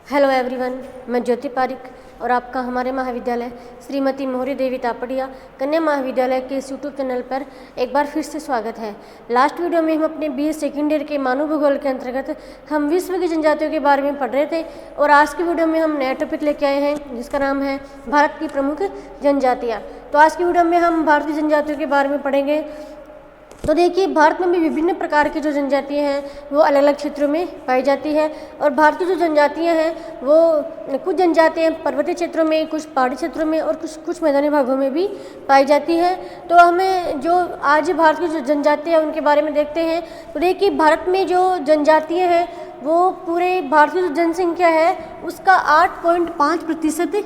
Hello everyone, मैं ज्योति पारिक और आपका हमारे महाविद्यालय श्रीमती मोहरी देवी तापड़िया कन्या महाविद्यालय के इस यूट्यूब चैनल पर एक बार फिर से स्वागत है। लास्ट वीडियो में हम अपने BA सेकेंड ईयर के मानव भूगोल के अंतर्गत हम विश्व की जनजातियों के बारे में पढ़ रहे थे और आज की वीडियो में हम नया टॉपिक लेके आए हैं जिसका नाम है भारत की प्रमुख जनजातियाँ। तो आज की वीडियो में हम भारतीय जनजातियों के बारे में पढ़ेंगे। तो देखिए, भारत में भी विभिन्न प्रकार की जो जनजातियाँ हैं वो अलग अलग क्षेत्रों में पाई जाती है और भारत की जो जनजातियाँ हैं वो कुछ जनजातियाँ पर्वतीय क्षेत्रों में, कुछ पहाड़ी क्षेत्रों में और कुछ मैदानी भागों में भी पाई जाती है। तो हमें जो आज भारत की जो जनजातियाँ उनके बारे में देखते हैं। तो देखिए, भारत में जो जनजातियाँ हैं वो पूरे भारत की जो जनसंख्या है उसका 8.5%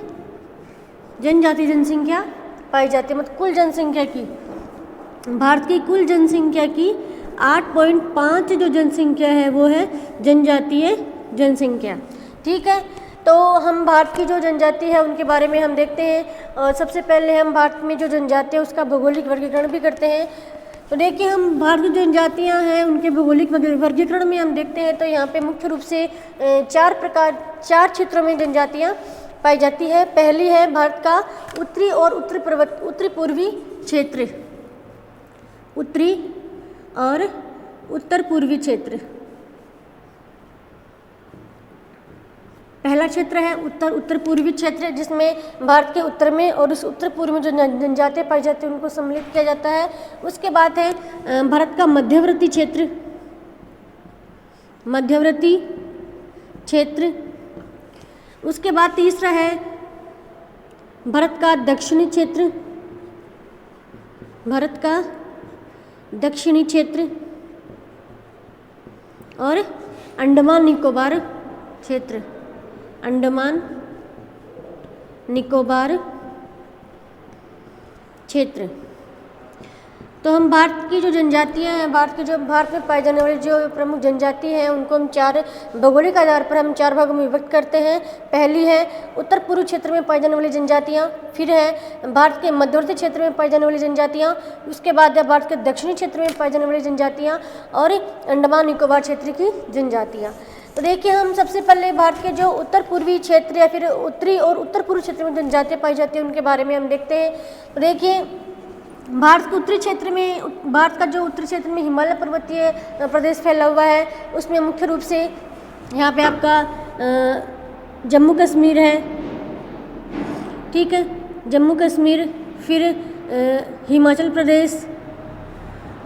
जनसंख्या पाई जाती है। मतलब कुल जनसंख्या की, भारत की कुल जनसंख्या की 8.5 जो जनसंख्या है वो है जनजातीय जनसंख्या। ठीक है, तो हम भारत की जो जनजाति है उनके बारे में हम देखते हैं। और सबसे पहले हम भारत में जो जनजाति है उसका भौगोलिक वर्गीकरण भी करते हैं। तो देखिए, हम भारत की जनजातियाँ हैं उनके भौगोलिक वर्गीकरण में हम देखते हैं। तो यहाँ पे मुख्य रूप से चार क्षेत्रों में जनजातियाँ पाई जाती है। पहली है भारत का उत्तरी और उत्तरी पूर्वी क्षेत्र, उत्तरी और उत्तर पूर्वी क्षेत्र। पहला क्षेत्र है उत्तर पूर्वी क्षेत्र जिसमें भारत के उत्तर में और उस उत्तर पूर्व में जो जनजातियाँ पाई जाती हैं उनको सम्मिलित किया जाता है। उसके बाद है भारत का मध्यवर्ती क्षेत्र, मध्यवर्ती क्षेत्र। उसके बाद तीसरा है भारत का दक्षिणी क्षेत्र, भारत का दक्षिणी क्षेत्र और अंडमान निकोबार क्षेत्र, अंडमान निकोबार क्षेत्र। तो हम भारत की जो जनजातियां हैं, भारत में पाई जाने वाली जो प्रमुख जनजाति हैं उनको हम चार भौगोलिक आधार पर हम चार भागों में विभक्त करते हैं। पहली है उत्तर पूर्व क्षेत्र में पाई जाने वाली जनजातियां, फिर है भारत के मध्यवर्ती क्षेत्र में पाई जाने वाली जनजातियां, उसके बाद है भारत के दक्षिणी क्षेत्र में पाई जाने वाली जनजातियां और अंडमान निकोबार क्षेत्र की जनजातियाँ। तो देखिए, हम सबसे पहले भारत के जो उत्तर पूर्वी क्षेत्र या फिर उत्तरी और उत्तर पूर्व क्षेत्र में जनजातियाँ पाई जाती हैं उनके बारे में हम देखते हैं। तो देखिए, भारत के उत्तरी क्षेत्र में, भारत का जो उत्तरी क्षेत्र में हिमालय पर्वतीय प्रदेश फैला हुआ है उसमें मुख्य रूप से यहाँ पे आपका जम्मू कश्मीर है। ठीक है, जम्मू कश्मीर, फिर हिमाचल प्रदेश,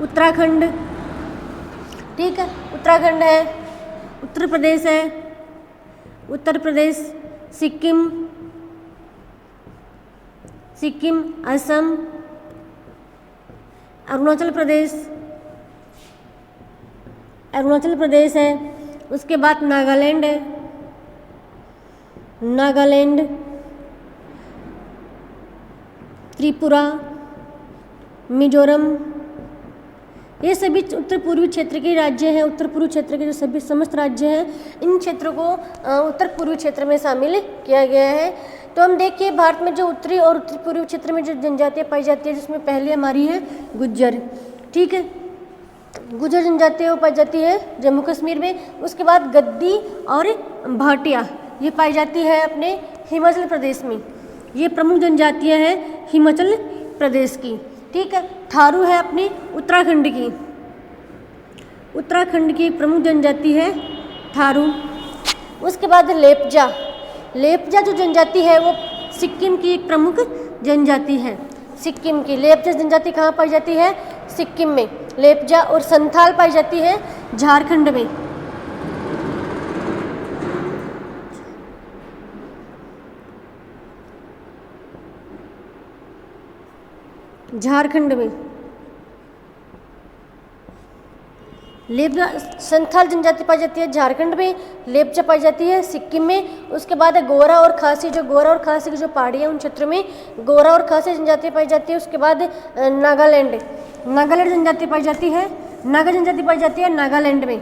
उत्तराखंड। ठीक है, उत्तराखंड है, उत्तर प्रदेश है, उत्तर प्रदेश, सिक्किम, असम, अरुणाचल प्रदेश है। उसके बाद नागालैंड है, त्रिपुरा, मिजोरम। ये सभी उत्तर पूर्वी क्षेत्र के राज्य हैं। उत्तर पूर्वी क्षेत्र के जो सभी समस्त राज्य हैं इन क्षेत्रों को उत्तर पूर्वी क्षेत्र में शामिल किया गया है। तो हम देखिए, भारत में जो उत्तरी और उत्तर पूर्वी क्षेत्र में जो जनजातियाँ पाई जाती है जिसमें पहली हमारी है गुज्जर। ठीक है, गुज्जर जनजातियाँ पाई जाती है जम्मू कश्मीर में। उसके बाद गद्दी और भाटिया ये पाई जाती है अपने हिमाचल प्रदेश में। ये प्रमुख जनजातियाँ हैं हिमाचल प्रदेश की। ठीक है, थारू है अपनी उत्तराखंड की प्रमुख जनजाति है थारू। उसके बाद लेपचा जो जनजाति है वो सिक्किम की एक प्रमुख जनजाति है। सिक्किम की लेपचा जनजाति कहाँ पाई जाती है? सिक्किम में लेपचा। और संथाल पाई जाती है झारखंड में। लेपचा संथाल जनजाति पाई जाती है झारखंड में, लेपचा पाई जाती है सिक्किम में। उसके बाद है गोरा और खासी की जो पहाड़ी है उन क्षेत्रों में गोरा और खासी जनजाति पाई जाती है। उसके बाद नागालैंड जनजाति पाई जाती है, नागा जनजाति पाई जाती है नागालैंड में।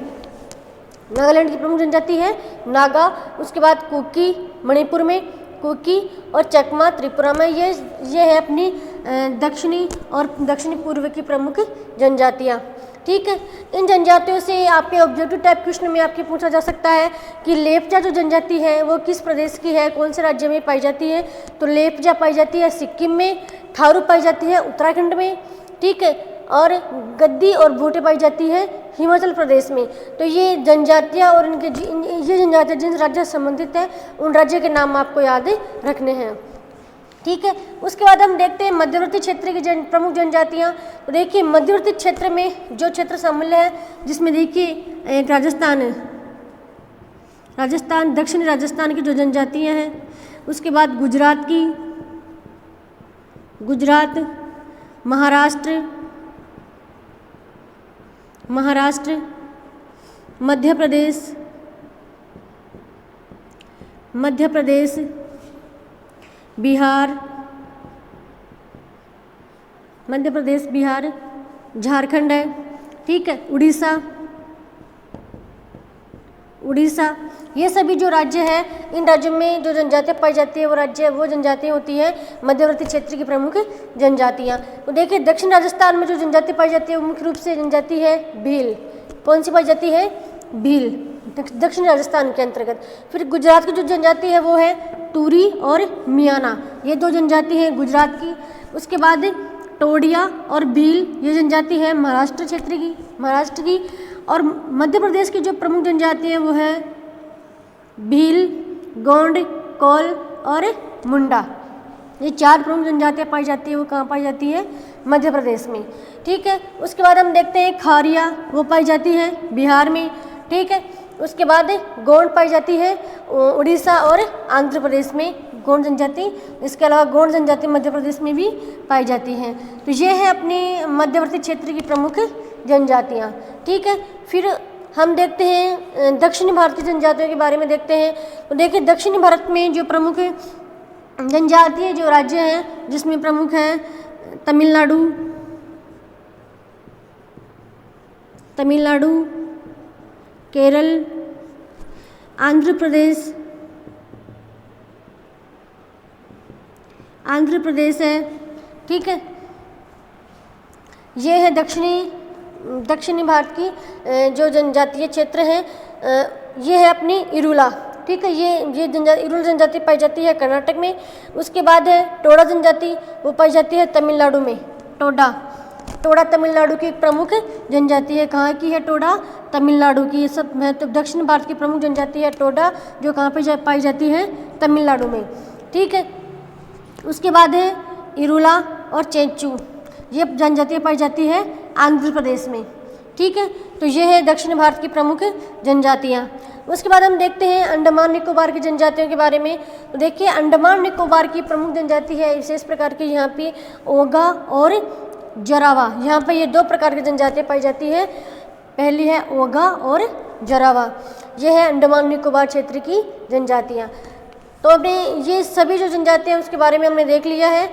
नागालैंड की प्रमुख जनजाति है नागा। उसके बाद कुकी मणिपुर में, कुकी और चकमा त्रिपुरा में। ये है अपनी दक्षिणी और दक्षिणी पूर्व की प्रमुख जनजातियाँ। ठीक है। इन जनजातियों से आपके ऑब्जेक्टिव टाइप क्वेश्चन में आपके पूछा जा सकता है कि लेप्चा जो जनजाति है वो किस प्रदेश की है, कौन से राज्य में पाई जाती है। तो लेप्चा पाई जाती है सिक्किम में, थारू पाई जाती है उत्तराखंड में, ठीक है, और गद्दी और भोटे पाई जाती है हिमाचल प्रदेश में। तो ये जनजातियाँ और ये जनजातियाँ जिन राज्य से संबंधित है उन राज्य के नाम आपको याद रखने हैं, ठीक है। उसके बाद हम देखते हैं मध्यवर्ती क्षेत्र की प्रमुख जनजातियाँ। तो देखिए मध्यवर्ती क्षेत्र में जो क्षेत्र शामिल है जिसमें देखिए एक राजस्थान है, राजस्थान दक्षिणी राजस्थान की जो जनजातियाँ हैं, उसके बाद गुजरात की, गुजरात, महाराष्ट्र, महाराष्ट्र, मध्य प्रदेश, मध्य प्रदेश, बिहार, मध्य प्रदेश, बिहार, झारखंड है, ठीक है, उड़ीसा, उड़ीसा, ये सभी जो राज्य है इन राज्यों में जो जनजातियाँ पाई जाती है वो जनजातियाँ होती है मध्यवर्ती क्षेत्र की प्रमुख जनजातियाँ। तो देखिए दक्षिण राजस्थान में जो जनजाति पाई जाती है वो मुख्य रूप से जनजाति है भील। कौन सी पाई जाती है? भील, दक्षिण राजस्थान के अंतर्गत। फिर गुजरात की जो जनजाति है वो है टूरी और मियाना, ये दो जनजाति हैं गुजरात की। उसके बाद टोडिया और भील ये जनजाति है महाराष्ट्र क्षेत्र की, महाराष्ट्र की। और मध्य प्रदेश की जो प्रमुख जनजाति है वो है भील, गोंड, कोल और मुंडा। ये चार प्रमुख जनजातियाँ पाई जाती है, वो कहाँ पाई जाती है? मध्य प्रदेश में, ठीक है। उसके बाद हम देखते हैं खारिया, वो पाई जाती है बिहार में, ठीक है। उसके बाद गोंड पाई जाती है उड़ीसा और आंध्र प्रदेश में, गोंड जनजाति। इसके अलावा गोंड जनजाति मध्य प्रदेश में भी पाई जाती हैं। तो ये है अपने मध्यवर्ती क्षेत्र की प्रमुख जनजातियाँ, ठीक है। फिर हम देखते हैं दक्षिणी भारत की जनजातियों के बारे में देखते हैं। तो देखिए दक्षिणी भारत में जो प्रमुख जनजातीय जो राज्य हैं जिसमें प्रमुख हैं तमिलनाडु, तमिलनाडु, केरल, आंध्र प्रदेश, आंध्र प्रदेश है, ठीक है। ये है दक्षिणी भारत की जो जनजातीय क्षेत्र है। ये है अपनी इरुला, ठीक है। ये इरुला जनजाति पाई जाती है कर्नाटक में। उसके बाद है टोडा जनजाति, वो पाई जाती है तमिलनाडु में। टोडा तमिलनाडु की एक प्रमुख जनजाति है। कहाँ की है टोडा? तमिलनाडु की। ये सब तो दक्षिण भारत की प्रमुख जनजाति है टोडा, जो कहाँ पे पाई जाती है? तमिलनाडु में, ठीक है। उसके बाद है इरुला और चेंचू, ये जनजातियाँ पाई जाती है आंध्र प्रदेश में, ठीक है। तो ये है दक्षिण भारत की प्रमुख जनजातियाँ। उसके बाद हम देखते हैं अंडमान निकोबार की जनजातियों के बारे में। तो देखिए अंडमान निकोबार की प्रमुख जनजाति है विशेष प्रकार की यहाँ पे ओगा और जरावा। यहाँ पे ये दो प्रकार की जनजातियाँ पाई जाती है। पहली है ओगा और जरावा, ये है अंडमान निकोबार क्षेत्र की जनजातियाँ। तो अपने ये सभी जो जनजातियाँ उसके बारे में हमने देख लिया है।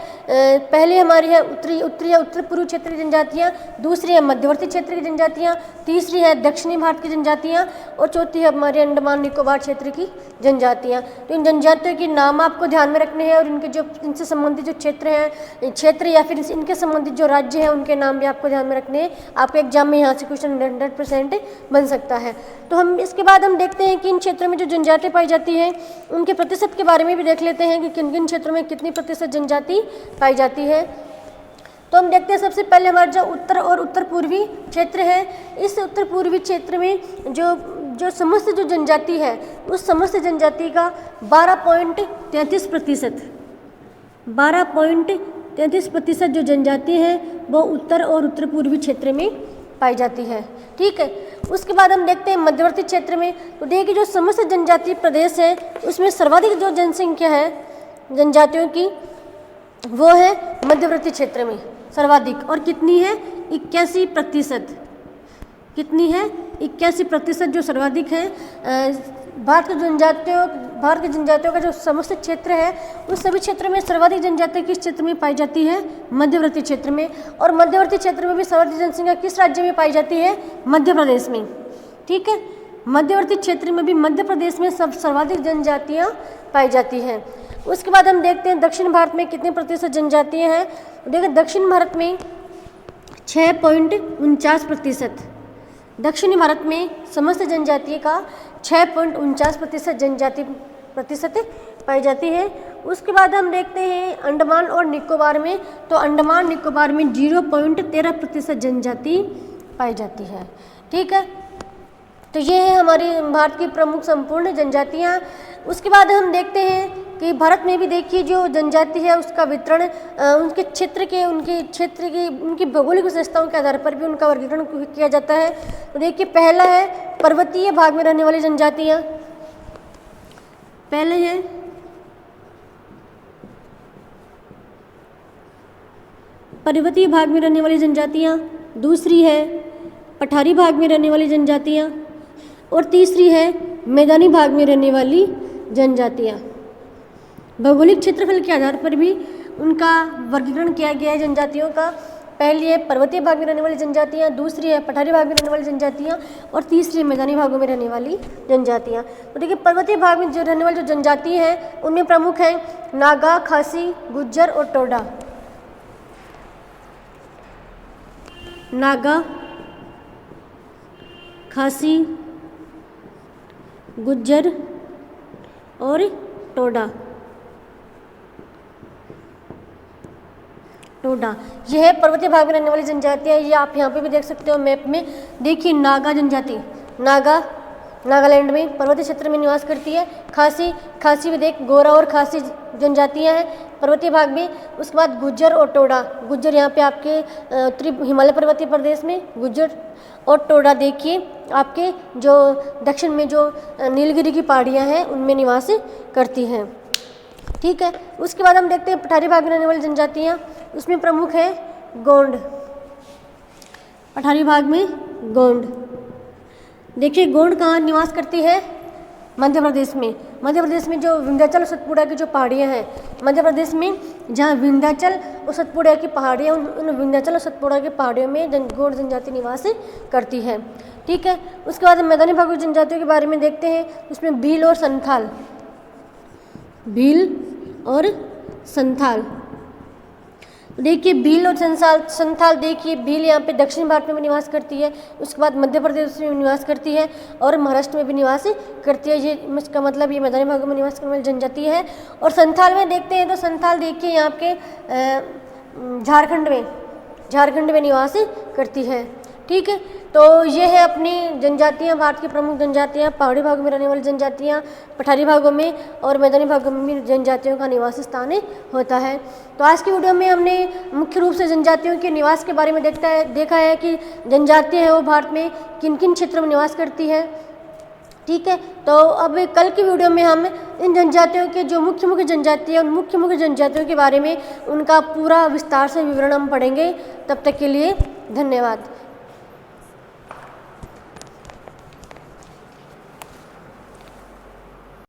पहली हमारी है उत्तरी या उत्तर पूर्वी क्षेत्र की जनजातियाँ, दूसरी है मध्यवर्ती क्षेत्र की जनजातियाँ, तीसरी है दक्षिणी भारत की जनजातियाँ और चौथी है हमारे अंडमान निकोबार क्षेत्र की जनजातियाँ। तो इन जनजातियों के नाम आपको ध्यान में रखने हैं और इनसे संबंधित जो क्षेत्र या फिर इनके संबंधित जो राज्य हैं उनके नाम भी आपको ध्यान में रखने हैं। आपके एग्जाम में यहाँ से क्वेश्चन 100% बन सकता है। तो हम इसके बाद हम देखते हैं कि इन क्षेत्रों में जो जनजातियाँ पाई जाती हैं उनके प्रतिशत के बारे में भी देख लेते हैं कि किन किन क्षेत्रों में कितनी प्रतिशत जनजाति पाई जाती है। तो हम देखते हैं सबसे पहले हमारा जो उत्तर और उत्तर पूर्वी क्षेत्र है, इस उत्तर पूर्वी क्षेत्र में जो समस्त जो जनजाति है उस समस्त जनजाति का 12.33%, 12.33% जो जनजाति है वो उत्तर और उत्तर पूर्वी क्षेत्र में पाई जाती है, ठीक है। उसके बाद हम देखते हैं मध्यवर्ती क्षेत्र में। तो देखिए जो समस्त जनजातीय प्रदेश है उसमें सर्वाधिक जो जनसंख्या है जनजातियों की वो है मध्यवर्ती क्षेत्र में सर्वाधिक, और कितनी है? 81%। कितनी है? 81% जो सर्वाधिक है। भारत के जनजातियों का जो समस्त क्षेत्र है उस सभी क्षेत्रों में सर्वाधिक जनजातियाँ किस क्षेत्र में पाई जाती है? मध्यवर्ती क्षेत्र में। और मध्यवर्ती क्षेत्र में भी सर्वाधिक जनसंख्या किस राज्य में पाई जाती है? मध्य प्रदेश में, ठीक है। मध्यवर्ती क्षेत्र में भी मध्य प्रदेश में सर्वाधिक जनजातियाँ पाई जाती हैं। उसके बाद हम देखते हैं दक्षिण भारत में कितने प्रतिशत जनजातियाँ हैं। देखिए दक्षिण भारत में 6.49%। दक्षिणी भारत में समस्त जनजाति का 6.49% जनजाति प्रतिशत पाई जाती है। उसके बाद हम देखते हैं अंडमान और निकोबार में, तो अंडमान निकोबार में 0.13% जनजाति पाई जाती है। ठीक है, तो ये है हमारे भारत की प्रमुख संपूर्ण जनजातियाँ। उसके बाद हम देखते हैं कि भारत में भी देखिए जो जनजाति है उसका वितरण उनके क्षेत्र की उनकी भौगोलिक विशेषताओं के आधार पर भी उनका वर्गीकरण किया जाता है। तो देखिए पहला है पर्वतीय भाग में रहने वाली जनजातियाँ। पहले है पर्वतीय भाग में रहने वाली जनजातियाँ, दूसरी है पठारी भाग में रहने वाली जनजातियाँ और तीसरी है मैदानी भाग में रहने वाली जनजातियाँ। भौगोलिक क्षेत्रफल के आधार पर भी उनका वर्गीकरण किया गया है जनजातियों का। पहली है पर्वतीय भाग में रहने वाली जनजातियाँ, दूसरी है पठारी भाग में रहने वाली जनजातियाँ और तीसरी है मैदानी भागों में रहने वाली जनजातियाँ। तो देखिए पर्वतीय भाग में जो रहने वाली जो जनजाति हैं उनमें प्रमुख हैं नागा, खासी, गुज्जर और टोडा। नागा, खासी, गुज्जर और टोडा। यह है पर्वतीय भाग में रहने वाली जनजातियाँ। ये आप यहाँ पे भी देख सकते हो मैप में। देखिए नागा जनजाति, नागालैंड में पर्वतीय क्षेत्र में निवास करती है। खासी भी देख, गोरा और खासी जनजातियाँ हैं पर्वतीय भाग में। उसके बाद गुज्जर और टोडा। गुज्जर यहाँ पे आपके उत्तरी हिमालय पर्वतीय प्रदेश में, गुज्जर और टोडा देखिए आपके जो दक्षिण में जो नीलगिरी की पहाड़ियाँ हैं उनमें निवास करती हैं। ठीक है, उसके बाद हम देखते हैं पठारी भाग में रहने वाली जनजातियाँ। उसमें प्रमुख है गोंड। पठारी भाग में गोंड। देखिए गोंड कहाँ निवास करती है? मध्य प्रदेश में। मध्य प्रदेश में जो विंध्याचल और सतपुड़ा की जो पहाड़ियाँ हैं, मध्य प्रदेश में जहाँ विंध्याचल और सतपुड़ा की पहाड़ियाँ, उन विंध्याचल और सतपुड़ा की पहाड़ियों में गोंड जनजाति निवास करती है। ठीक है, उसके बाद मैदानी भागों की जनजातियों के बारे में देखते हैं। उसमें भील और संथाल। देखिए भील और संथाल देखिए भील यहाँ पे दक्षिण भारत में भी निवास करती है, उसके बाद मध्य प्रदेश में भी निवास करती है और महाराष्ट्र में भी निवास करती है। ये इसका मतलब ये मैदानी भागों में निवास करने वाली जनजाति है। और संथाल में देखते हैं तो संथाल देखिए यहाँ के झारखंड में निवास करती है। ठीक है, तो ये है अपनी जनजातियाँ, भारत की प्रमुख जनजातियाँ। पहाड़ी भागों में रहने वाली जनजातियाँ, पठारी भागों में और मैदानी भागों में भी जनजातियों का निवास स्थान होता है। तो आज की वीडियो में हमने मुख्य रूप से जनजातियों के निवास के बारे में देखा है कि जनजातियाँ हैं वो भारत में किन किन क्षेत्रों में निवास करती है। ठीक है, तो अब कल की वीडियो में हम इन जनजातियों के जो मुख्य जनजाति है उन मुख्य जनजातियों के बारे में उनका पूरा विस्तार से विवरण हम पढ़ेंगे। तब तक के लिए धन्यवाद।